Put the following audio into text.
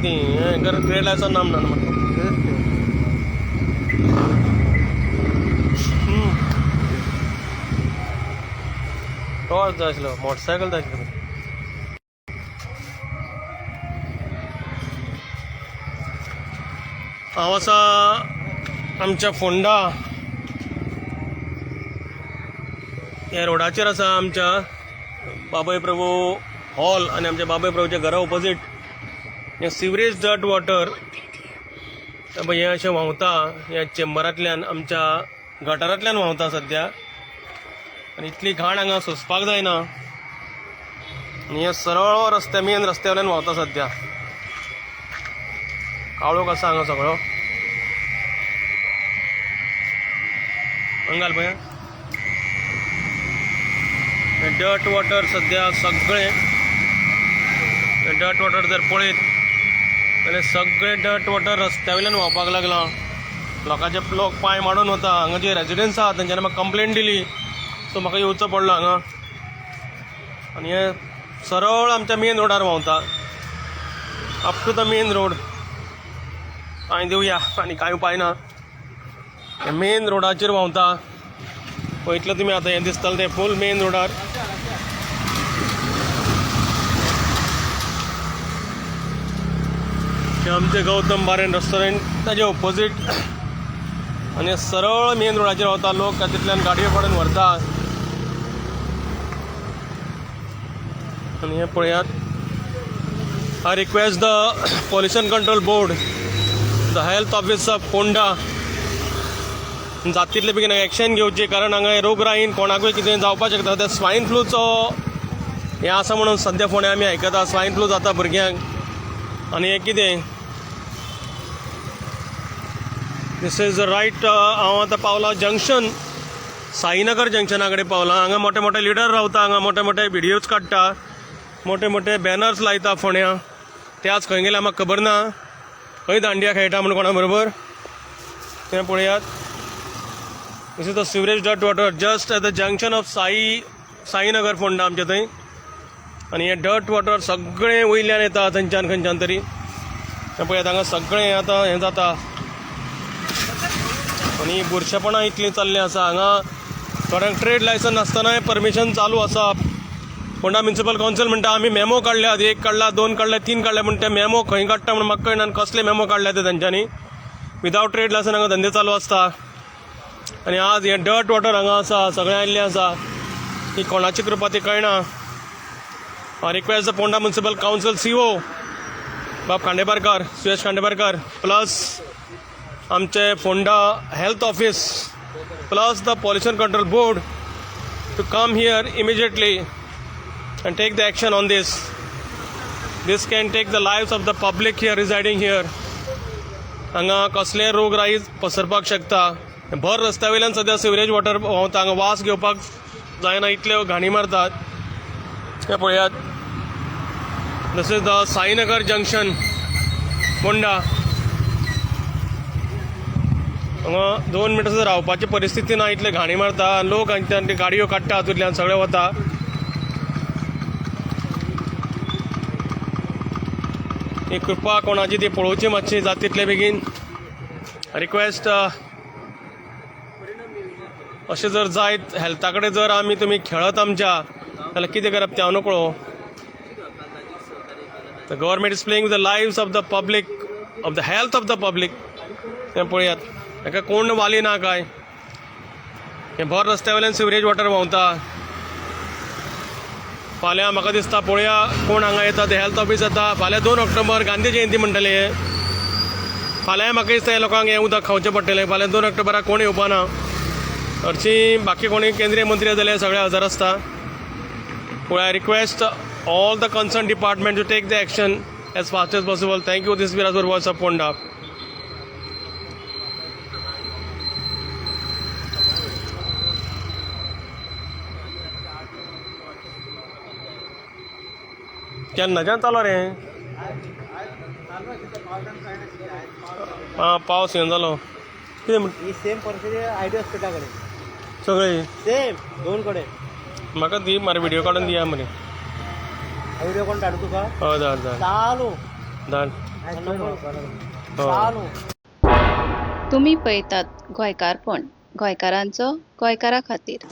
ती trade licence नाम ना म्हाका टॉर्च जाय आसलो मोटरसायकल जाय आसलो हांव आसा आमच्या फोंडा ह्या रोडाचेर आसा आमच्या बाबय प्रभू हॉल आनी आमच्या बाबय प्रभूच्या घरा ऑपोजीट हें सिवरेज डर्ट वॉटर हें अशें व्हांवता ह्या चेंबरांतल्यान आमच्या गटारांतल्यान व्हांवता सद्या आनी इतली घाण हांगा सोंसपाक जायना आनी हें सरळ रस्त्या मेन रस्त्या वयल्यान व्हांवता सद्या काळोख आसा हांगा सगळो घाल पळय डर्ट वॉटर सद्या सगळें डर्ट वॉटर जर पळयत जाल्यार सगळें डर्ट वॉटर रस्त्या वयल्यान व्हांवपाक लागलां लोकांचे लोक पांय मारून वता हांगा जे रेजिडेंट्स आहात तेंच्यांनी म्हाका कंप्लेन दिली सो म्हाका येवचो पडलो हांगा आनी हें सरळ आमच्या मेन रोडार व्हांवता up to the main road पांय दिवया आनी कांय उपाय ना हें मेन रोडाचेर व्हांवता पळयतलें तुमी आतां हें दिसतलें तें फूल मेन रोडार आमचें गौतम बारेन रेस्टॉरंट ताजे ऑपोजीट आनी सरळ मेन रोडाचेर वता लोक तातूंतल्यान गाडयो काडून व्हरता आनी हें पळयात I request the pollution control board the health office of Phonda जाता तितले बेगीन एक्शन घेवची कारण हांगा रोगराईन कोणाकूय कितें जावपाक शकता ते स्वायन फ्लूचो हें आसा म्हणून सद्या फोंड्या आमी आयकता स्वायन फ्लू जाता भुरग्यांक आनी हें कितें दिस इज रायट हांव आतां पावला जंक्शन साईनगर जंक्शना कडेन पावला हांगा मोठे मोठे लिडर रावता हांगा मोठे मोठे व्हिडियोज काडटा मोठे मोठे बॅनर्स लायता फोंड्या ते आज खंय गेल्या म्हाका खबर ना खंय दांडिया खेळटा म्हणून कोणा बरोबर तें पळयात this is the sewerage dirt water just at the junction of Sainagar Ponda आमच्या थंय आनी हें डर्ट वॉटर सगळें वयल्यान येता थंयच्यान खंयच्यान तरी हें पळयात हांगा सगळें आतां हें जाता आनी बुरशेपणां इतलीं जाल्लीं आसा हांगा थोड्यांक ट्रेड लायसन नासतनाय परमिशन चालू आसा फोंडा म्युनिसिपल कावन्सिल म्हणटा आमी मेमो काडल्यात 1 काडला 2 काडले 3 काडले पूण ते मेमो खंय काडटा म्हणून म्हाका कळना कसले मेमो काडले ते तांच्यांनी विदावट ट्रेड लायसन हांगा धंदे चालू आसता आनी आज हें डर्ट वॉटर हांगा आसा सगळें आयिल्लें आसा ही कोणाची कृपा ती कळना I request the Ponda municipal council CO बाब खांडेपारकार सुयश खांडेपारकार प्लस आमचे Ponda health office plus the pollution control board to come here immediately and take the action on this. This can take the lives of the public here residing here. हांगा कसले रोगराई पसरपाक शकता भर रस्त्या वयल्यान सद्या सिवरेज वॉटर व्हांवता हांगा वास घेवपाक जायना इतल्यो घाणी मारतात हे पळयात this is the Sainagar junction Ponda हांगा 2 मिनटां सुद्दां रावपाची परिस्थिती ना इतले घाणी मारता लोक हांगाच्यान गाडयो काडटा हातूंतल्यान सगळे वता ही कृपा कोणाची ती पळोवची मातशी जाता तितले बेगीन रिक्वेस्ट अशें जर जायत हेल्था कडेन जर आमी तुमी खेळत आमच्या जाल्यार कितें करप तें हांव नकळो the government is playing with the lives of the public of the health of the public तें पळयात हाका कोण वाली ना काय हें भर रस्त्या वयल्यान सिवरेज वॉटर व्हांवता फाल्यां म्हाका दिसता पळोवया कोण हांगा येता ते हेल्थ ऑफिस येता फाल्यां 2 ऑक्टोबर गांधी जयंती म्हणटले फाल्यां म्हाका दिसता हे लोकांक हें उदक खावचें पडटलें फाल्यां 2 ऑक्टोबराक कोण येवपाना हरशीं बाकी कोणी केंद्रीय मंत्री जाल्यार सगळे हजर आसता पूण I request all the concern department to take the action as fast as possible thank you this Viraj voice of Ponda केन्नाच्यान चालू रे आं पावस येवन जालो कितें ही सेम परिस्थिती आयडी हॉस्पिटला कडेन सगळी सेम 2 कडेन म्हाका दी मरे व्हिडिओ काडून दिया मरे व्हिडिओ कोण धाडू तुका हय धाड धाड चालू धाड हय. तुम्ही पळयतात गोंयकारपण गोंयकारांचो गोंयकारा खातीर.